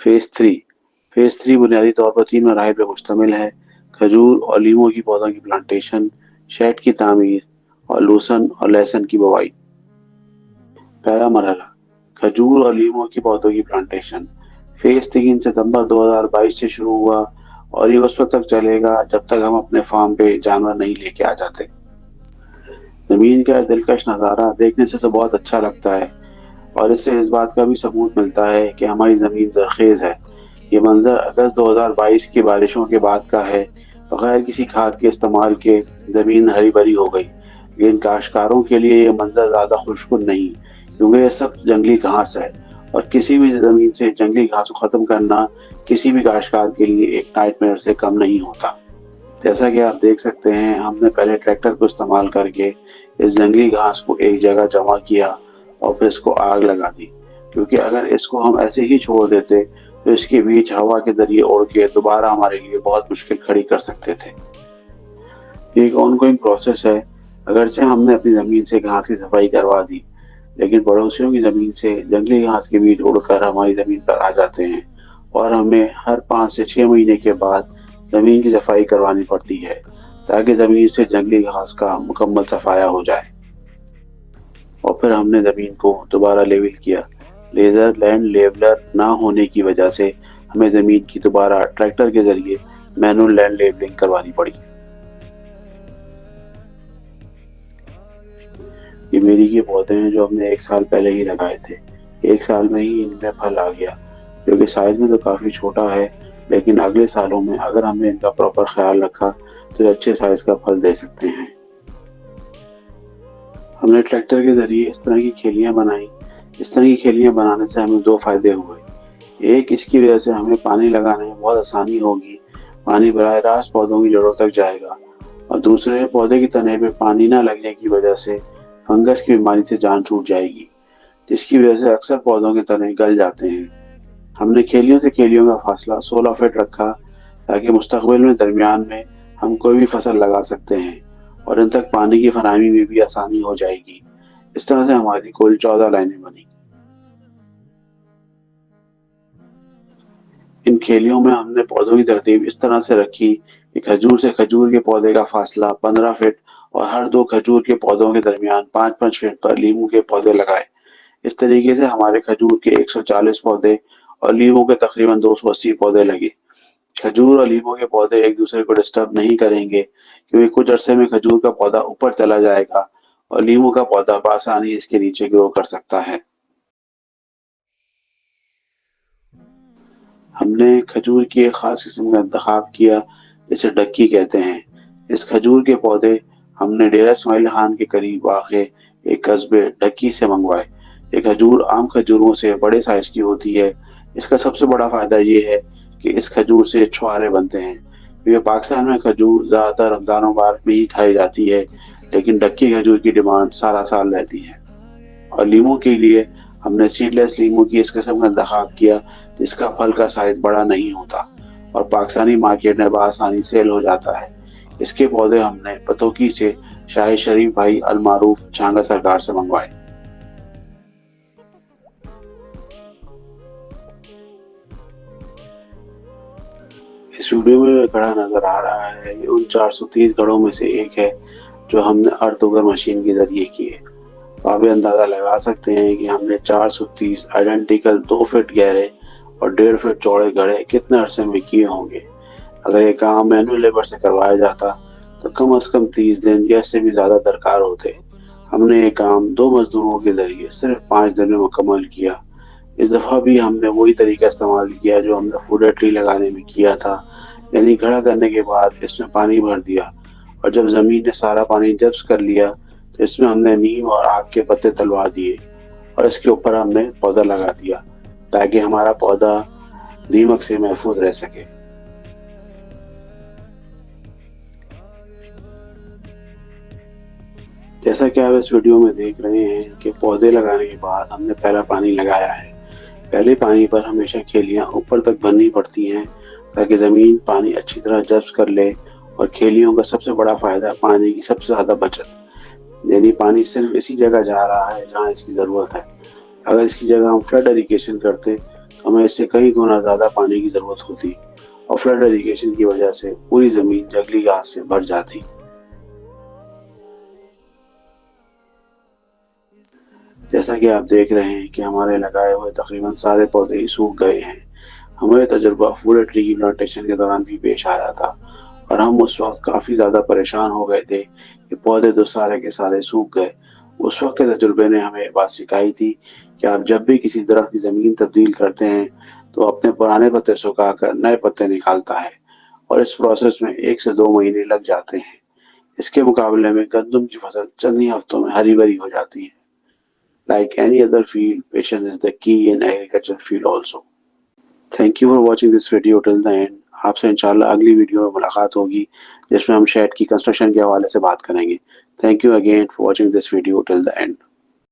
Phase 3 बुनियादी तौर पर 3 मराहिल पर मुश्तमिल है: खजूर और लीमों की पौधों की प्लांटेशन, शेड की तामीर और लहसुन की बुवाई। पहला मरहला, खजूर और लीमों की पौधों की प्लांटेशन। फेज 3 सितंबर 2022 से शुरू हुआ और ये उस वक्त तक चलेगा जब तक हम अपने फार्म पे जानवर नहीं लेके आ जाते। जमीन का दिलकश नज़ारा देखने से तो बहुत अच्छा लगता है और इससे इस बात का भी सबूत मिलता है कि हमारी ज़मीन ज़रख़ेज़ है। ये मंजर अगस्त 2022 की बारिशों के बाद का है। बगैर किसी खाद के इस्तेमाल के ज़मीन हरी भरी हो गई, लेकिन काश्तकारोों के लिए ये मंजर ज़्यादा खुशकुन नहीं, क्योंकि ये सब जंगली घास है और किसी भी ज़मीन से जंगली घास को ख़त्म करना किसी भी काश्तकार के लिए एक नाइटमेयर से कम नहीं होता। जैसा कि आप देख सकते हैं, हमने पहले ट्रैक्टर को इस्तेमाल करके इस जंगली घास को एक जगह जमा किया और फिर इसको आग लगा दी, क्योंकि अगर इसको हम ऐसे ही छोड़ देते तो इसके बीच हवा के जरिए उड़ के दोबारा हमारे लिए बहुत मुश्किल खड़ी कर सकते थे। ये एक ऑनगोइंग प्रोसेस है। अगरचे हमने अपनी ज़मीन से घास की सफाई करवा दी, लेकिन पड़ोसियों की ज़मीन से जंगली घास के बीज उड़कर हमारी ज़मीन पर आ जाते हैं और हमें हर 5 से 6 महीने के बाद ज़मीन की सफाई करवानी पड़ती है, ताकि ज़मीन से जंगली घास का मुकम्मल सफाया हो जाए। और फिर हमने ज़मीन को दोबारा लेवल किया। लेज़र लैंड लेवलर ना होने की वजह से हमें ज़मीन की दोबारा ट्रैक्टर के ज़रिए मैनुअल लैंड लेवलिंग करवानी पड़ी। ये मेरी के पौधे हैं जो हमने 1 साल पहले ही लगाए थे। 1 साल में ही इनमें फल आ गया, जो कि साइज़ में तो काफ़ी छोटा है, लेकिन अगले सालों में अगर हमने इनका प्रॉपर ख्याल रखा तो ये अच्छे साइज़ का फल दे सकते हैं। हमने ट्रैक्टर के ज़रिए इस तरह की खेलियाँ बनाई। इस तरह की खेलियाँ बनाने से हमें 2 फ़ायदे हुए। एक, इसकी वजह से हमें पानी लगाने में बहुत आसानी होगी। पानी बराह रास्त पौधों की जड़ों तक जाएगा। और दूसरे, पौधे की तने पे पानी ना लगने की वजह से फंगस की बीमारी से जान छूट जाएगी, जिसकी वजह से अक्सर पौधों के तने गल जाते हैं। हमने खेलियों से खेलियों का फासला 16 फीट रखा, ताकि मुस्तकबिल में दरमियान में हम कोई भी फसल लगा सकते हैं और इन तक पानी की फराहमी में भी आसानी हो जाएगी। इस तरह से हमारी कुल 14 लाइनें बनी। इन खेलियों में हमने पौधों की तरतीब इस तरह से रखी कि खजूर से खजूर के पौधे का फासला 15 फीट और हर 2 खजूर के पौधों के दरमियान 5-5 फीट पर लीमू के पौधे लगाए। इस तरीके से हमारे खजूर के 140 पौधे और लीमू के तकरीबन 280 पौधे लगे। खजूर और लीमू के पौधे एक दूसरे को डिस्टर्ब नहीं करेंगे, क्योंकि कुछ अरसे में खजूर का पौधा ऊपर चला जाएगा और लीमू का पौधा बआसानी इसके नीचे ग्रो कर सकता है। हमने खजूर की एक खास किस्म का इंतखाब किया, जिसे डक्की कहते हैं। इस खजूर के पौधे हमने डेरा इस्माइल खान के करीब वाक़े एक कस्बे डक्की से मंगवाए। ये खजूर आम खजूरों से बड़े साइज की होती है। इसका सबसे बड़ा फायदा ये है कि इस खजूर से छुआरे बनते हैं। ये पाकिस्तान में खजूर ज़्यादातर रमज़ान मुबारक में ही खाई जाती है, लेकिन डक्की खजूर की डिमांड सारा साल रहती है। और लीमू के लिए हमने सीडलेस लीमू की इस किस्म का इंतखाब किया, जिसका फल का साइज बड़ा नहीं होता और पाकिस्तानी मार्केट में बआसानी सेल हो जाता है। इसके पौधे हमने पतोकी से शाहिद शरीफ भाई अल मारूफ छांगा सरकार से मंगवाए। इस वीडियो में जो घड़ा नजर आ रहा है, ये उन 430 घड़ों में से एक है जो हमने अर्थ उगर मशीन के जरिए किए। आप ये अंदाजा लगा सकते हैं कि हमने 430 आइडेंटिकल 2 फीट गहरे और 1.5 फीट चौड़े घड़े कितने अरसे में किए होंगे। अगर ये काम मैनुअल लेबर से करवाया जाता तो कम से कम 30 दिन या इससे भी ज़्यादा दरकार होते। हमने ये काम 2 मजदूरों के जरिए सिर्फ 5 दिन में मुकम्मल किया। इस दफ़ा भी हमने वही तरीका इस्तेमाल किया जो हमने फूडर ट्री लगाने में किया था, यानी खड़ा करने के बाद इसमें पानी भर दिया और जब ज़मीन ने सारा पानी जब्त कर लिया तो इसमें हमने नीम और आग के पत्ते तलवा दिए और इसके ऊपर हमने पौधा लगा दिया, ताकि हमारा पौधा दीमक से महफूज रह सके। जैसा कि आप इस वीडियो में देख रहे हैं कि पौधे लगाने के बाद हमने पहला पानी लगाया है। पहले पानी पर हमेशा खेलियां ऊपर तक भरनी पड़ती हैं, ताकि ज़मीन पानी अच्छी तरह जब्त कर ले। और खेलियों का सबसे बड़ा फ़ायदा पानी की सबसे ज़्यादा बचत, यानी पानी सिर्फ इसी जगह जा रहा है जहाँ इसकी ज़रूरत है। अगर इसकी जगह हम फ्लड इरिगेशन करते तो हमें इससे कई गुना ज़्यादा पानी की ज़रूरत होती और फ्लड इरिगेशन की वजह से पूरी ज़मीन जंगली घास से भर जाती। जैसा कि आप देख रहे हैं कि हमारे लगाए हुए तकरीबन सारे पौधे ही सूख गए हैं। हमें यह तजुर्बा फूड ट्री की प्लांटेशन के दौरान भी पेश आया था और हम उस वक्त काफ़ी ज़्यादा परेशान हो गए थे कि पौधे तो सारे के सारे सूख गए। उस वक्त के तजुर्बे ने हमें बात सिखाई थी कि आप जब भी किसी दरख्त की ज़मीन तब्दील करते हैं तो अपने पुराने पत्ते सुखाकर नए पत्ते निकालता है और इस प्रोसेस में 1 से 2 महीने लग जाते हैं। इसके मुकाबले में गंदम की फसल चंद ही हफ्तों में हरी भरी हो जाती है। Like any other field, patience is the key in agriculture field also. Thank you for watching this video till the end. आपसे इंशाल्लाह अगली वीडियो में मुलाकात होगी जिसमें हम शेड की कंस्ट्रक्शन के हवाले से बात करेंगे। Thank you again for watching this video till the end.